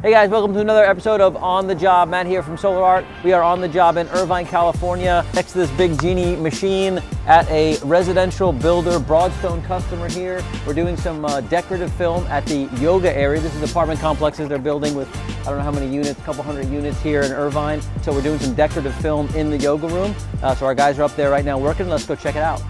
Hey guys, welcome to another episode of On the Job. Matt here from Solar Art. We are on the job in Irvine, California, next to this big Genie machine at a residential builder, Broadstone customer here. We're doing some decorative film at the yoga area. This is apartment complexes they're building with, I don't know how many units, a couple hundred units here in Irvine. So we're doing some decorative film in the yoga room. So our guys are up there right now working. Let's go check it out.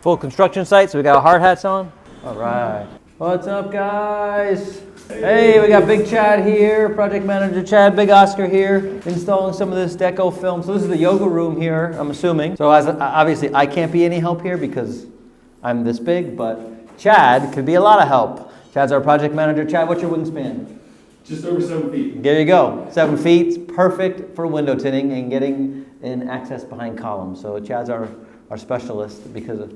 Full construction site, so we got our hard hats on. All right. What's up, guys? Hey, we got Big Chad here, project manager Chad, Big Oscar here, installing some of this deco film. So this is the yoga room here, I'm assuming. So obviously I can't be any help here because I'm this big, but Chad could be a lot of help. Chad's our project manager. Chad, what's your wingspan? Just over 7 feet. There you go, 7 feet, perfect for window tinting and getting in access behind columns. So Chad's our specialist because of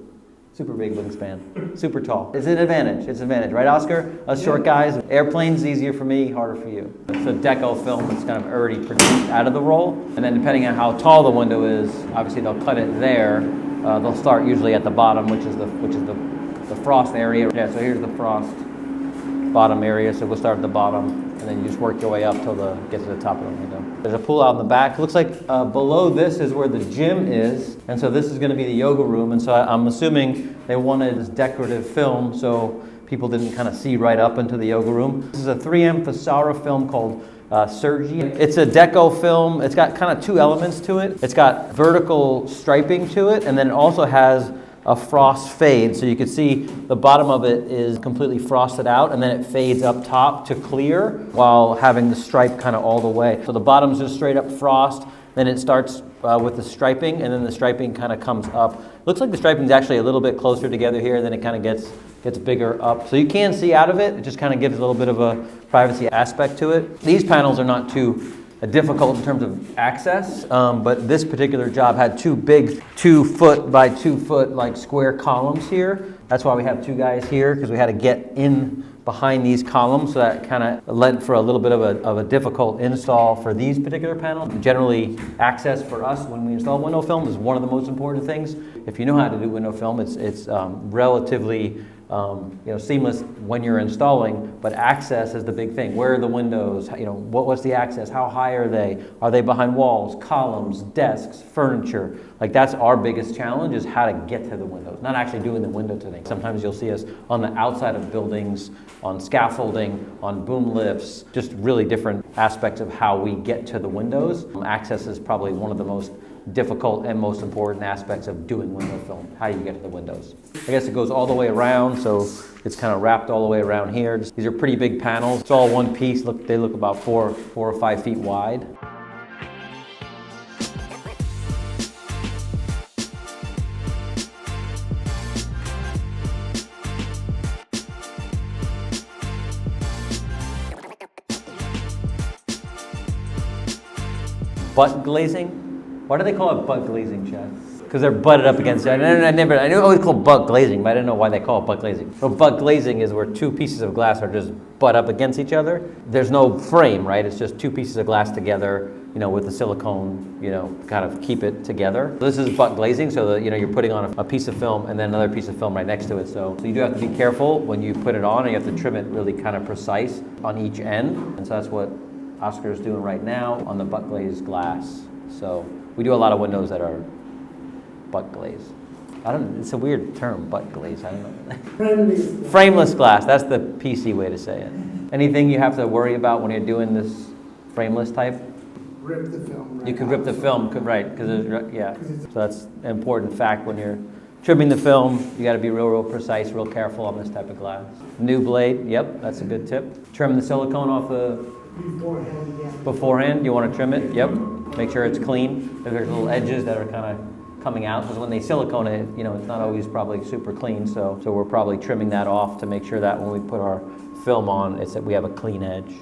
super big wingspan, super tall. It's an advantage, right Oscar? Us short guys, airplanes easier for me, harder for you. It's a deco film that's kind of already produced out of the roll. And then depending on how tall the window is, obviously they'll cut it there. They'll start usually at the bottom, which is the frost area. Yeah, so here's the frost bottom area, so we'll start at the bottom. And then you just work your way up till get to the top of the window. There's a pool out in the back. It looks like below this is where the gym is. And so this is going to be the yoga room. And so I'm assuming they wanted this decorative film so people didn't kind of see right up into the yoga room. This is a 3M Fasara film called Sergy. It's a deco film. It's got kind of two elements to it. It's got vertical striping to it, and then it also has a frost fade. So you can see the bottom of it is completely frosted out, and then it fades up top to clear while having the stripe kind of all the way. So the bottom's just straight up frost, then it starts with the striping, and then the striping kind of comes up. Looks like the striping's actually a little bit closer together here, and then it kind of gets bigger up. So you can see out of it. It just kind of gives a little bit of a privacy aspect to it. These panels are not too difficult in terms of access, but this particular job had two big 2 foot by 2 foot like square columns here. That's why we have two guys here, because we had to get in behind these columns, so that kind of led for a little bit of a difficult install for these particular panels. Generally, access for us when we install window film is one of the most important things. If you know how to do window film, it's relatively seamless when you're installing, but access is the big thing. Where are the windows? What's the access? How high are they? Are they behind walls, columns, desks, furniture? Like that's our biggest challenge, is how to get to the windows, not actually doing the window tinting. Sometimes you'll see us on the outside of buildings, on scaffolding, on boom lifts, just really different aspects of how we get to the windows. Access is probably one of the most difficult and most important aspects of doing window film, how you get to the windows. I guess it goes all the way around, so it's kind of wrapped all the way around here. These are pretty big panels. It's all one piece. They look about 4 or 5 feet wide. Butt glazing? Why do they call it butt glazing, Chad? Because they're butted up against it. I knew it always called butt glazing, but I didn't know why they call it butt glazing. So butt glazing is where two pieces of glass are just butt up against each other. There's no frame, right? It's just two pieces of glass together, with the silicone, kind of keep it together. This is butt glazing, so that, you're putting on a piece of film and then another piece of film right next to it. So you do have to be careful when you put it on, and you have to trim it really kind of precise on each end. And so that's what Oscar's doing right now on the butt glazed glass. So we do a lot of windows that are butt glazed. It's a weird term, butt glazed. I don't know. Frameless glass, that's the PC way to say it. Anything you have to worry about when you're doing this frameless type? Rip the film. Right, you could rip the film, right? So that's an important fact when you're trimming the film. You got to be real precise, real careful on this type of glass. New blade, yep, that's a good tip. Trim the silicone off beforehand. You want to trim it, yep. Make sure it's clean. There's little edges that are kind of coming out, because when they silicone it, it's not always probably super clean. So we're probably trimming that off to make sure that when we put our film on, it's that we have a clean edge.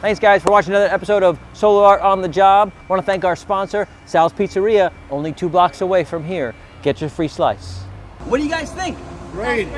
Thanks guys for watching another episode of Solar Art on the Job. I want to thank our sponsor, Sal's Pizzeria, only 2 blocks away from here. Get your free slice. What do you guys think? Great.